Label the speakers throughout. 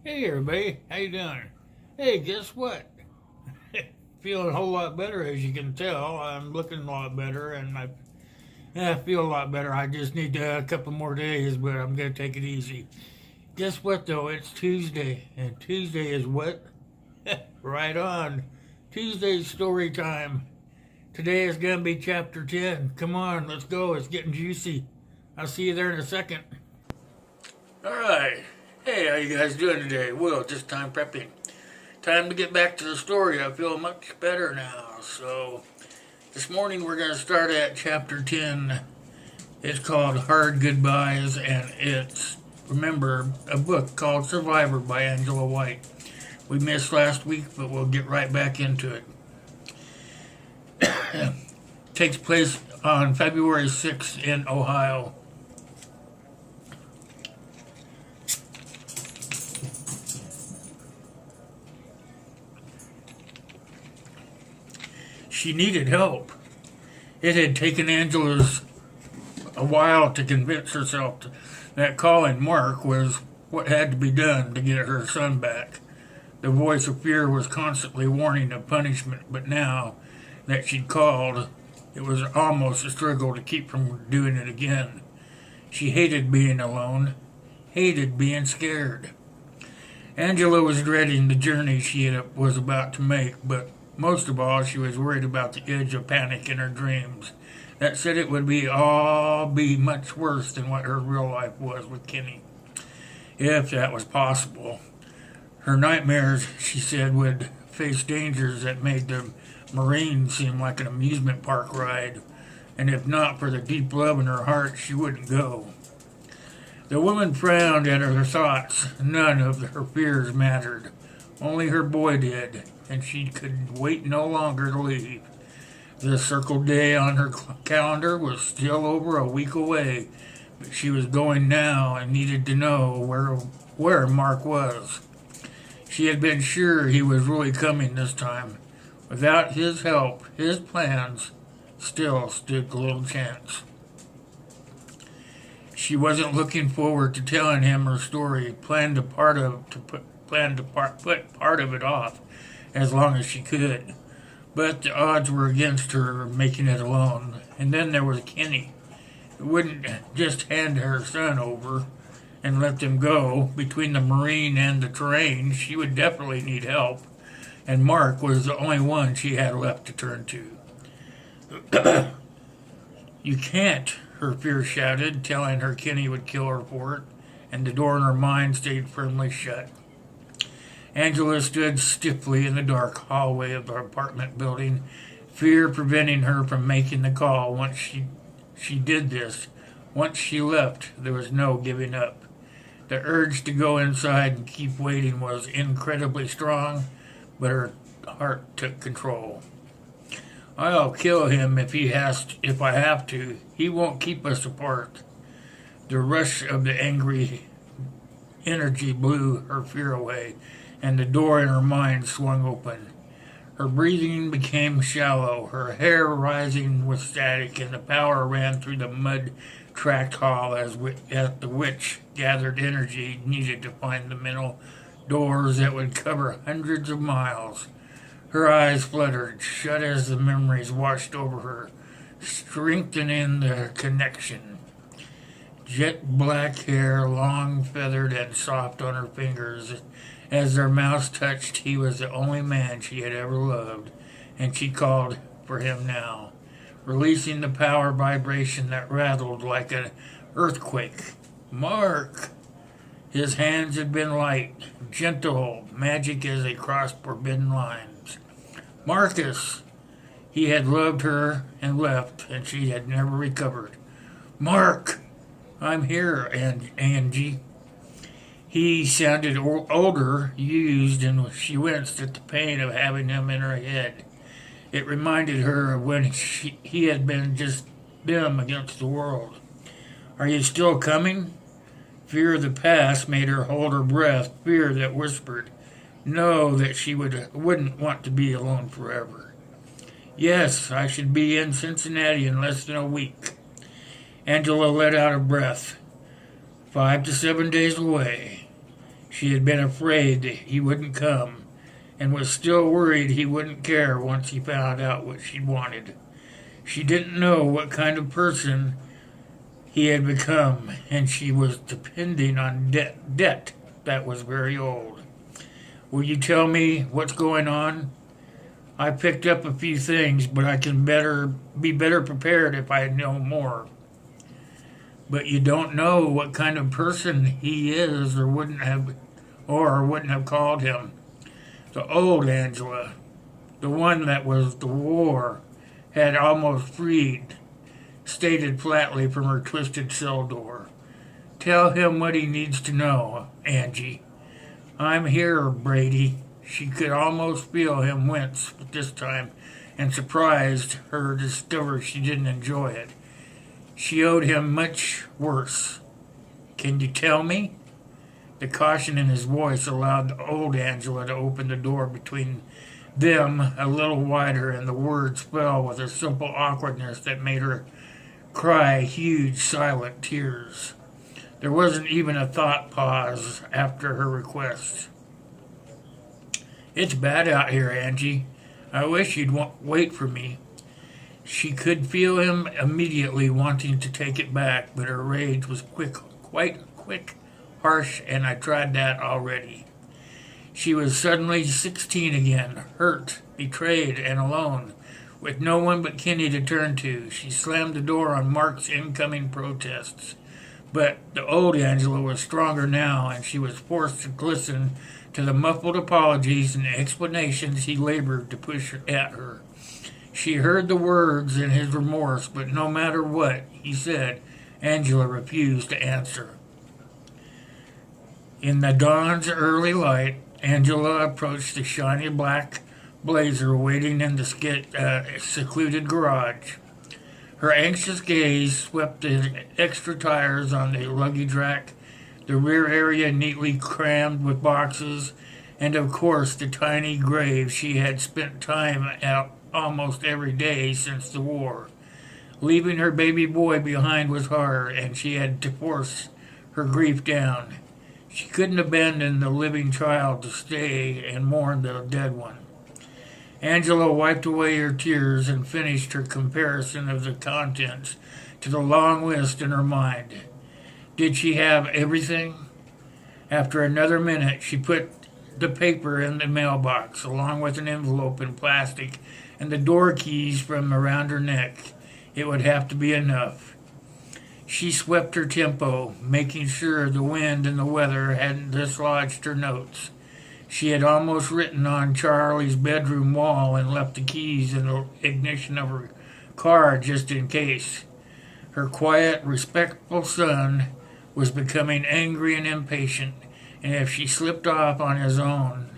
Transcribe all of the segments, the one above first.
Speaker 1: Hey everybody, how you doing? Hey, guess what? Feeling a whole lot better, as you can tell. I'm looking a lot better, and I feel a lot better. I just need a couple more days, but I'm gonna take it easy. Guess what though? It's Tuesday, and Tuesday is what? Right on. Tuesday's story time. Today is gonna be chapter 10. Come on, let's go. It's getting juicy. I'll see you there in a second. All right. Hey, how you guys doing today? Well, just time prepping. Time to get back to the story. I feel much better now. So, this morning we're going to start at chapter 10. It's called Hard Goodbyes, and it's, remember, a book called Survivor by Angela White. We missed last week, but we'll get right back into it. Takes place on February 6th in Ohio. She needed help. It had taken Angela's a while to convince herself that calling Mark was what had to be done to get her son back. The voice of fear was constantly warning of punishment, but now that she'd called, it was almost a struggle to keep from doing it again. She hated being alone, hated being scared. Angela was dreading the journey she was about to make, but most of all, she was worried about the edge of panic in her dreams. That said, it would be much worse than what her real life was with Kenny, if that was possible. Her nightmares, she said, would face dangers that made the Marine seem like an amusement park ride, and if not for the deep love in her heart, she wouldn't go. The woman frowned at her thoughts. None of her fears mattered. Only her boy did, and she could wait no longer to leave. The circled day on her calendar was still over a week away, but she was going now and needed to know where Mark was. She had been sure he was really coming this time. Without his help, his plans still stood little chance. She wasn't looking forward to telling him her story, planned to put part of it off as long as she could. But the odds were against her making it alone. And then there was Kenny, who wouldn't just hand her son over and let them go. Between the Marine and the terrain, she would definitely need help. And Mark was the only one she had left to turn to. You can't, her fear shouted, telling her Kenny would kill her for it, and the door in her mind stayed firmly shut. Angela stood stiffly in the dark hallway of the apartment building, fear preventing her from making the call. Once she did this, once she left, there was no giving up. The urge to go inside and keep waiting was incredibly strong, but her heart took control. I'll kill him if I have to. He won't keep us apart. The rush of the angry energy blew her fear away, and the door in her mind swung open. Her breathing became shallow, her hair rising with static, and the power ran through the mud-tracked hall as the witch gathered energy needed to find the mental doors that would cover hundreds of miles. Her eyes fluttered shut as the memories washed over her, strengthening the connection. Jet black hair, long feathered and soft on her fingers. As their mouths touched, he was the only man she had ever loved, and she called for him now, releasing the power vibration that rattled like an earthquake. Mark! His hands had been light, gentle, magic as they crossed forbidden lines. Marcus! He had loved her and left, and she had never recovered. Mark! I'm here, Angie. He sounded older, used, and she winced at the pain of having him in her head. It reminded her of when he had been just them against the world. Are you still coming? Fear of the past made her hold her breath, fear that whispered, no, that she wouldn't want to be alone forever. Yes, I should be in Cincinnati in less than a week. Angela let out a breath. 5 to 7 days away. She had been afraid that he wouldn't come, and was still worried he wouldn't care once he found out what she wanted. She didn't know what kind of person he had become, and she was depending on debt that was very old. Will you tell me what's going on? I picked up a few things, but I can be better prepared if I know more. But you don't know what kind of person he is, or wouldn't have called him. The old Angela, the one that was the war, had almost freed, stated flatly from her twisted cell door. Tell him what he needs to know, Angie. I'm here, Brady. She could almost feel him wince this time, and surprised her to discover she didn't enjoy it. She owed him much worse. Can you tell me? The caution in his voice allowed the old Angela to open the door between them a little wider, and the words fell with a simple awkwardness that made her cry huge, silent tears. There wasn't even a thought pause after her request. It's bad out here, Angie. I wish you'd wait for me. She could feel him immediately wanting to take it back, but her rage was quite quick, harsh, and I tried that already. She was suddenly 16 again, hurt, betrayed, and alone, with no one but Kenny to turn to. She slammed the door on Mark's incoming protests. But the old Angela was stronger now, and she was forced to listen to the muffled apologies and explanations he labored to push at her. She heard the words in his remorse, but no matter what he said, Angela refused to answer. In the dawn's early light, Angela approached the shiny black Blazer waiting in the secluded garage. Her anxious gaze swept the extra tires on the luggage rack, the rear area neatly crammed with boxes, and of course the tiny grave she had spent time at almost every day since the war. Leaving her baby boy behind was hard, and she had to force her grief down. She couldn't abandon the living child to stay and mourn the dead one. Angela wiped away her tears and finished her comparison of the contents to the long list in her mind. Did she have everything? After another minute, she put the paper in the mailbox, along with an envelope in plastic and the door keys from around her neck. It would have to be enough. She swept her tempo, making sure the wind and the weather hadn't dislodged her notes. She had almost written on Charlie's bedroom wall and left the keys in the ignition of her car just in case. Her quiet, respectful son was becoming angry and impatient, and if he slipped off on his own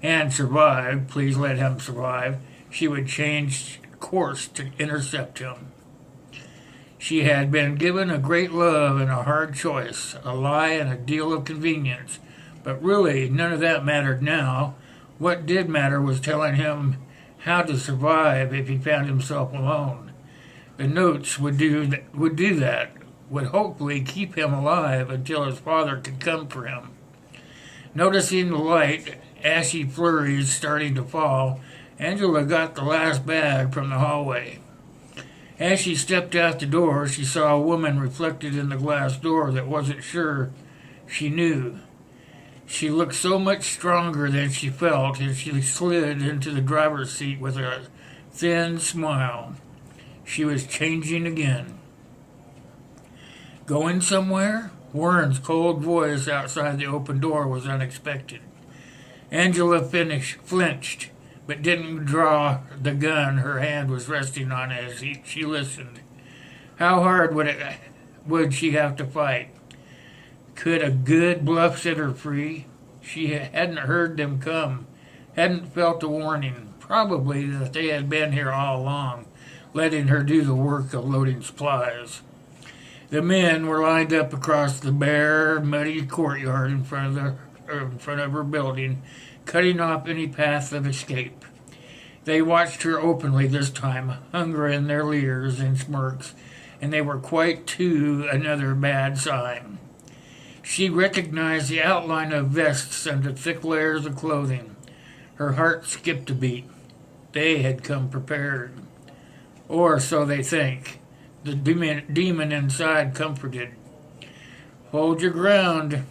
Speaker 1: and survived, please let him survive, she would change course to intercept him. She had been given a great love and a hard choice, a lie and a deal of convenience, but really none of that mattered now. What did matter was telling him how to survive if he found himself alone. The notes would do that, would hopefully keep him alive until his father could come for him. Noticing the light, ashy flurries starting to fall, Angela got the last bag from the hallway. As she stepped out the door, she saw a woman reflected in the glass door that wasn't sure she knew. She looked so much stronger than she felt as she slid into the driver's seat with a thin smile. She was changing again. Going somewhere? Warren's cold voice outside the open door was unexpected. Angela flinched, but didn't draw the gun her hand was resting on as she listened. How hard would she have to fight? Could a good bluff set her free? She hadn't heard them come, hadn't felt a warning, probably that they had been here all along, letting her do the work of loading supplies. The men were lined up across the bare, muddy courtyard in front of her building, cutting off any path of escape. They watched her openly this time, hunger in their leers and smirks, and they were quite to another bad sign. She recognized the outline of vests under thick layers of clothing. Her heart skipped a beat. They had come prepared. Or so they think. The demon inside comforted. Hold your ground.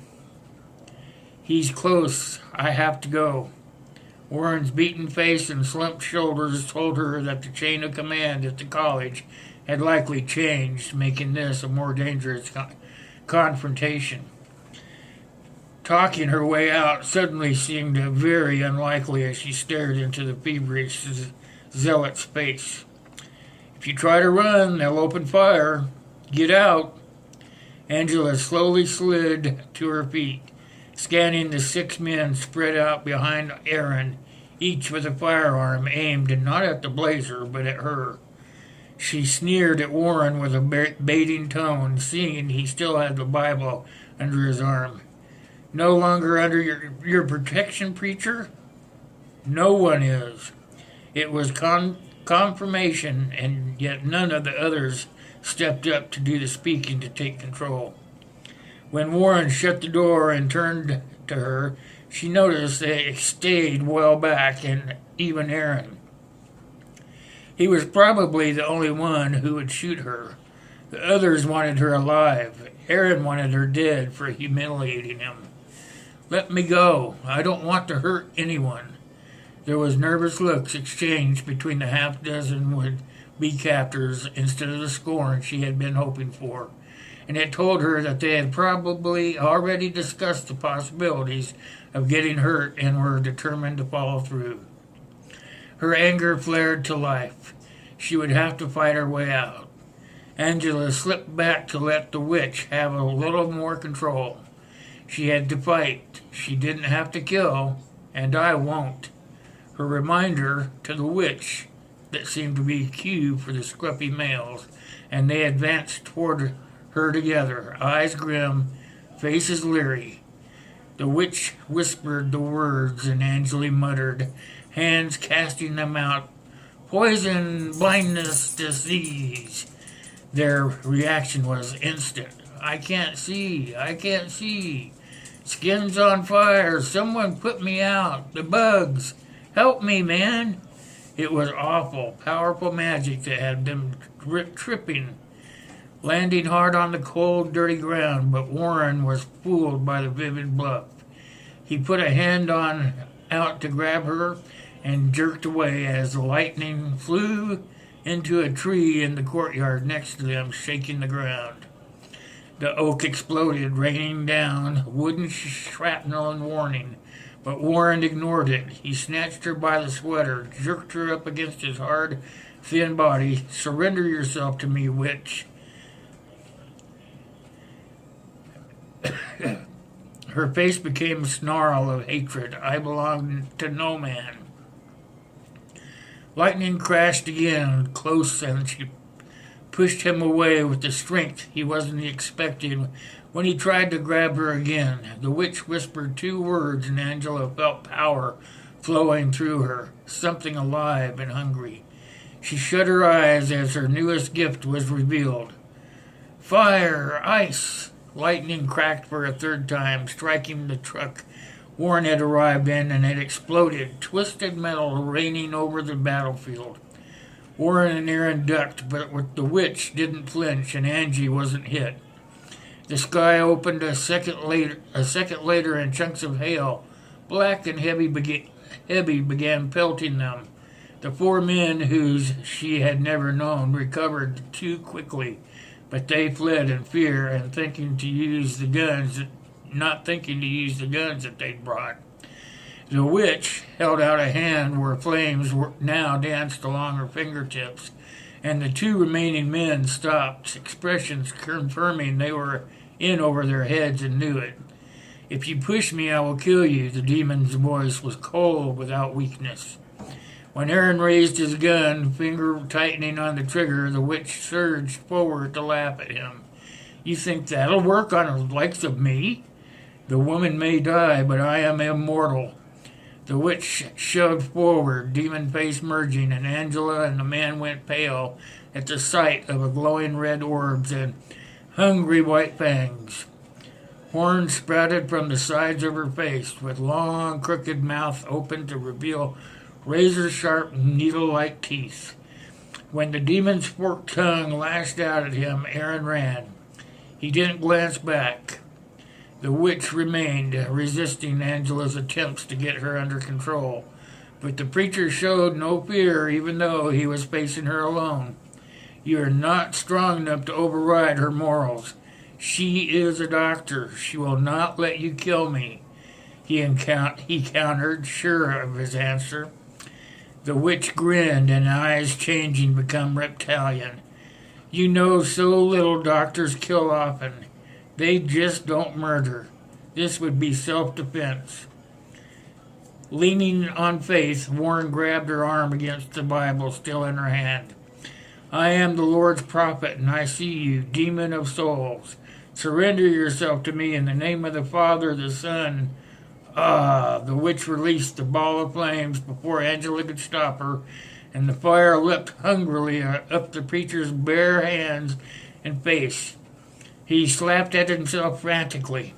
Speaker 1: He's close. I have to go. Warren's beaten face and slumped shoulders told her that the chain of command at the college had likely changed, making this a more dangerous confrontation. Talking her way out suddenly seemed very unlikely as she stared into the feverish zealot's face. If you try to run, they'll open fire. Get out. Angela slowly slid to her feet, scanning the 6 men spread out behind Aaron, each with a firearm aimed not at the blazer, but at her. She sneered at Warren with a baiting tone, seeing he still had the Bible under his arm. No longer under your protection, preacher? No one is. It was confirmation, and yet none of the others stepped up to do the speaking to take control. When Warren shut the door and turned to her, she noticed they stayed well back, and even Aaron. He was probably the only one who would shoot her. The others wanted her alive. Aaron wanted her dead for humiliating him. Let me go. I don't want to hurt anyone. There was nervous looks exchanged between the half-dozen would-be captors instead of the scorn she had been hoping for, and it told her that they had probably already discussed the possibilities of getting hurt and were determined to follow through. Her anger flared to life. She would have to fight her way out. Angela slipped back to let the witch have a little more control. She had to fight. She didn't have to kill, and I won't. Her reminder to the witch that seemed to be cue for the scruffy males, and they advanced toward her together, eyes grim, faces leery. The witch whispered the words, and Angela muttered, hands casting them out. Poison, blindness, disease. Their reaction was instant. I can't see. I can't see. Skin's on fire. Someone put me out. The bugs. Help me, man. It was awful, powerful magic that had them tripping, landing hard on the cold, dirty ground, but Warren was fooled by the vivid bluff. He put a hand out to grab her and jerked away as the lightning flew into a tree in the courtyard next to them, shaking the ground. The oak exploded, raining down wooden shrapnel and warning, but Warren ignored it. He snatched her by the sweater, jerked her up against his hard, thin body. Surrender yourself to me, witch. Her face became a snarl of hatred. I belong to no man. Lightning crashed again, close, and she pushed him away with the strength he wasn't expecting. When he tried to grab her again, the witch whispered 2 words, and Angela felt power flowing through her, something alive and hungry. She shut her eyes as her newest gift was revealed. Fire! Ice! Lightning cracked for a 3rd time, striking the truck Warren had arrived in, and it exploded, twisted metal raining over the battlefield. Warren and Aaron ducked, but the witch didn't flinch, and Angie wasn't hit. The sky opened a second later, and chunks of hail, black and heavy, began pelting them. The 4 men whose she had never known recovered too quickly, but they fled in fear and not thinking to use the guns that they'd brought. The witch held out a hand where flames now danced along her fingertips, and the 2 remaining men stopped, expressions confirming they were in over their heads and knew it. If you push me, I will kill you. The demon's voice was cold without weakness. When Aaron raised his gun, finger tightening on the trigger, the witch surged forward to laugh at him. You think that'll work on the likes of me? The woman may die, but I am immortal. The witch shoved forward, demon face merging, and Angela and the man went pale at the sight of glowing red orbs and hungry white fangs. Horns sprouted from the sides of her face, with long, crooked mouth open to reveal razor-sharp, needle-like teeth. When the demon's forked tongue lashed out at him, Aaron ran. He didn't glance back. The witch remained, resisting Angela's attempts to get her under control. But the preacher showed no fear, even though he was facing her alone. You are not strong enough to override her morals. She is a doctor. She will not let you kill me, he countered, sure of his answer. The witch grinned, and eyes changing become reptilian. You know so little. Doctors kill often. They just don't murder. This would be self-defense. Leaning on faith, Warren grabbed her arm against the Bible still in her hand. I am the Lord's prophet, and I see you, demon of souls. Surrender yourself to me in the name of the Father, the Son. The witch released the ball of flames before Angela could stop her, and the fire leapt hungrily up the preacher's bare hands and face. He slapped at himself frantically.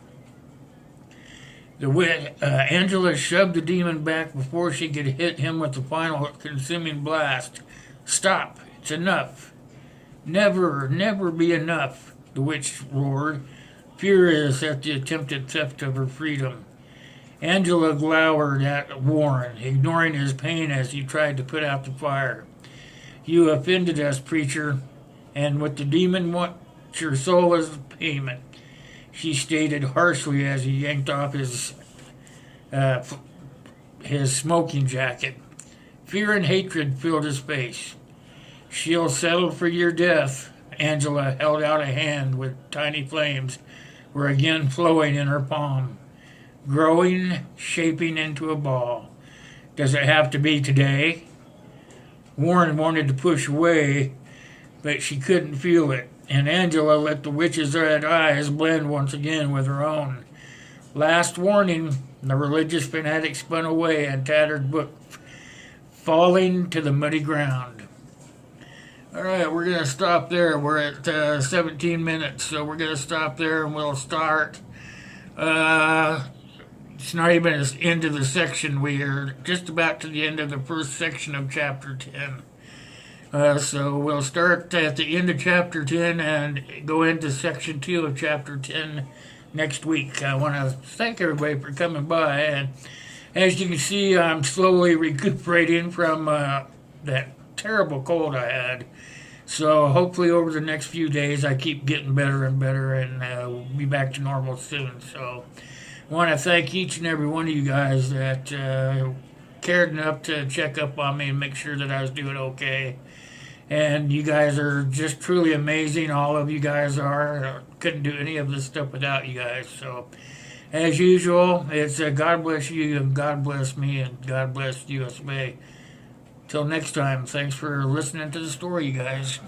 Speaker 1: Angela shoved the demon back before she could hit him with the final consuming blast. Stop! It's enough. Never, never be enough, the witch roared, furious at the attempted theft of her freedom. Angela glowered at Warren, ignoring his pain as he tried to put out the fire. You offended us, preacher, and what the demon wants your soul as payment, she stated harshly as he yanked off his smoking jacket. Fear and hatred filled his face. She'll settle for your death. Angela held out a hand with tiny flames were again flowing in her palm, growing, shaping into a ball. Does it have to be today? Warren wanted to push away, but she couldn't feel it, and Angela let the witch's red eyes blend once again with her own. Last warning, the religious fanatic spun away, a tattered book falling to the muddy ground. All right, we're going to stop there. We're at 17 minutes, so we're going to stop there and we'll start. It's not even the end of the section. We are just about to the end of the first section of Chapter 10. So we'll start at the end of Chapter 10 and go into Section 2 of Chapter 10 next week. I want to thank everybody for coming by. And as you can see, I'm slowly recuperating from that terrible cold I had. So hopefully over the next few days I keep getting better and better, and we'll be back to normal soon. So I want to thank each and every one of you guys that cared enough to check up on me and make sure that I was doing okay. And you guys are just truly amazing. All of you guys are. I couldn't do any of this stuff without you guys. So as usual, it's God bless you and God bless me and God bless USA. Till next time, thanks for listening to the story, you guys.